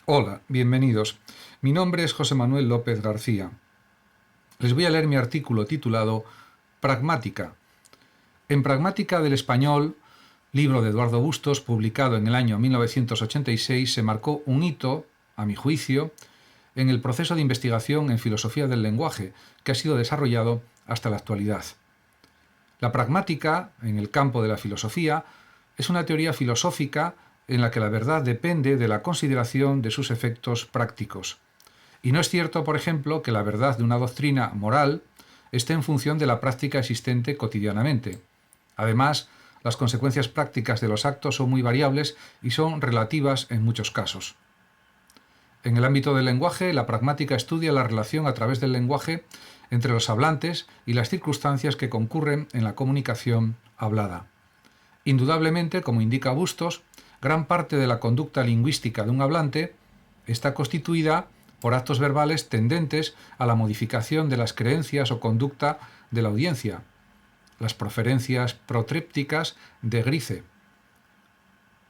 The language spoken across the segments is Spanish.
Hola, bienvenidos. Mi nombre es José Manuel López García. Les voy a leer mi artículo titulado Pragmática. En Pragmática del Español, libro de Eduardo Bustos, publicado en el año 1986, se marcó un hito, a mi juicio, en el proceso de investigación en filosofía del lenguaje que ha sido desarrollado hasta la actualidad. La pragmática, en el campo de la filosofía, es una teoría filosófica en la que la verdad depende de la consideración de sus efectos prácticos. Y no es cierto, por ejemplo, que la verdad de una doctrina moral esté en función de la práctica existente cotidianamente. Además, las consecuencias prácticas de los actos son muy variables y son relativas en muchos casos. En el ámbito del lenguaje, la pragmática estudia la relación a través del lenguaje entre los hablantes y las circunstancias que concurren en la comunicación hablada. Indudablemente, como indica Bustos, gran parte de la conducta lingüística de un hablante está constituida por actos verbales tendentes a la modificación de las creencias o conducta de la audiencia, las proferencias protrépticas de Grice.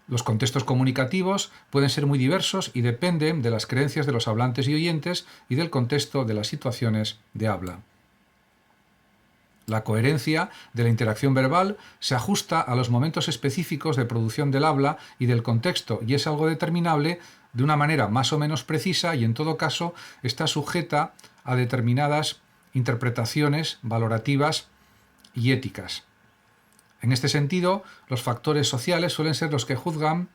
Los contextos comunicativos pueden ser muy diversos y dependen de las creencias de los hablantes y oyentes y del contexto de las situaciones de habla. La coherencia de la interacción verbal se ajusta a los momentos específicos de producción del habla y del contexto y es algo determinable de una manera más o menos precisa y en todo caso está sujeta a determinadas interpretaciones valorativas y éticas. En este sentido, los factores sociales suelen ser los que juzgan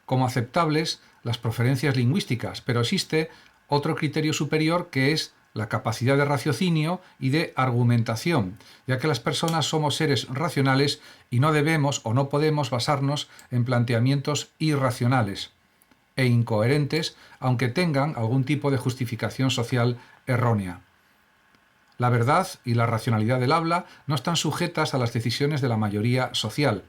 como aceptables las preferencias lingüísticas, pero existe otro criterio superior que es la capacidad de raciocinio y de argumentación, ya que las personas somos seres racionales y no debemos o no podemos basarnos en planteamientos irracionales e incoherentes, aunque tengan algún tipo de justificación social errónea. La verdad y la racionalidad del habla no están sujetas a las decisiones de la mayoría social.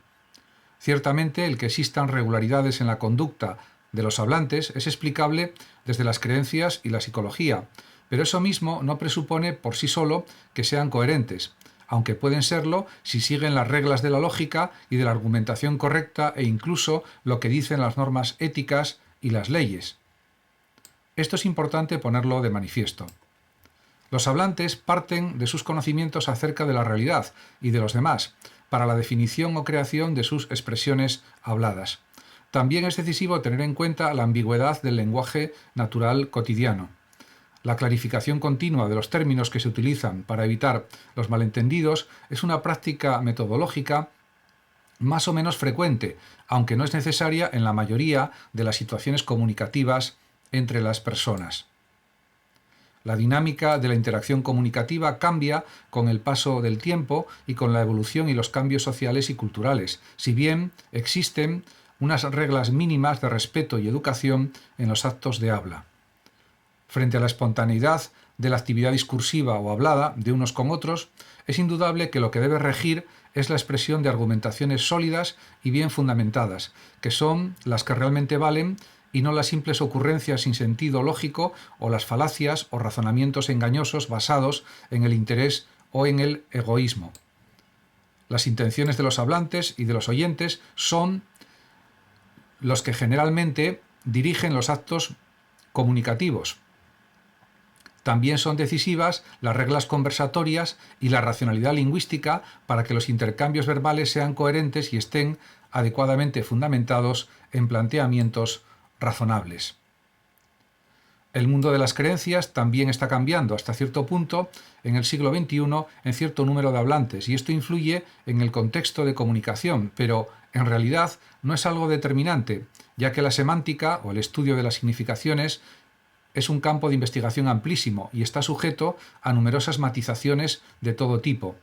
Ciertamente, el que existan regularidades en la conducta de los hablantes es explicable desde las creencias y la psicología, pero eso mismo no presupone por sí solo que sean coherentes, aunque pueden serlo si siguen las reglas de la lógica y de la argumentación correcta e incluso lo que dicen las normas éticas y las leyes. Esto es importante ponerlo de manifiesto. Los hablantes parten de sus conocimientos acerca de la realidad y de los demás para la definición o creación de sus expresiones habladas. También es decisivo tener en cuenta la ambigüedad del lenguaje natural cotidiano. La clarificación continua de los términos que se utilizan para evitar los malentendidos es una práctica metodológica más o menos frecuente, aunque no es necesaria en la mayoría de las situaciones comunicativas entre las personas. La dinámica de la interacción comunicativa cambia con el paso del tiempo y con la evolución y los cambios sociales y culturales, si bien existen unas reglas mínimas de respeto y educación en los actos de habla. Frente a la espontaneidad de la actividad discursiva o hablada de unos con otros, es indudable que lo que debe regir es la expresión de argumentaciones sólidas y bien fundamentadas, que son las que realmente valen y no las simples ocurrencias sin sentido lógico o las falacias o razonamientos engañosos basados en el interés o en el egoísmo. Las intenciones de los hablantes y de los oyentes son los que generalmente dirigen los actos comunicativos. También son decisivas las reglas conversatorias y la racionalidad lingüística para que los intercambios verbales sean coherentes y estén adecuadamente fundamentados en planteamientos razonables. El mundo de las creencias también está cambiando hasta cierto punto en el siglo XXI en cierto número de hablantes y esto influye en el contexto de comunicación, pero en realidad no es algo determinante, ya que la semántica o el estudio de las significaciones es un campo de investigación amplísimo y está sujeto a numerosas matizaciones de todo tipo.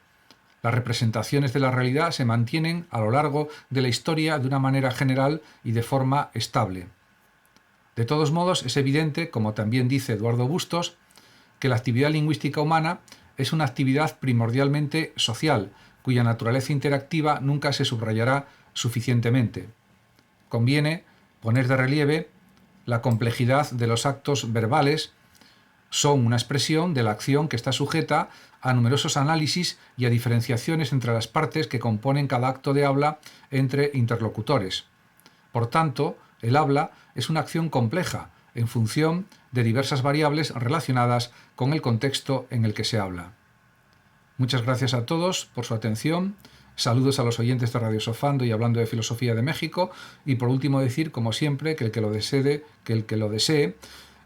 Las representaciones de la realidad se mantienen a lo largo de la historia de una manera general y de forma estable. De todos modos, es evidente, como también dice Eduardo Bustos, que la actividad lingüística humana es una actividad primordialmente social, cuya naturaleza interactiva nunca se subrayará suficientemente. Conviene poner de relieve la complejidad de los actos verbales. Son una expresión de la acción que está sujeta a numerosos análisis y a diferenciaciones entre las partes que componen cada acto de habla entre interlocutores. Por tanto, el habla es una acción compleja, en función de diversas variables relacionadas con el contexto en el que se habla. Muchas gracias a todos por su atención. Saludos a los oyentes de Radio Sofando y Hablando de Filosofía de México. Y por último decir, como siempre, que el que lo desee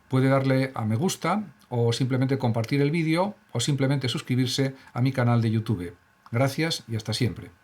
puede darle a me gusta o simplemente compartir el vídeo o simplemente suscribirse a mi canal de YouTube. Gracias y hasta siempre.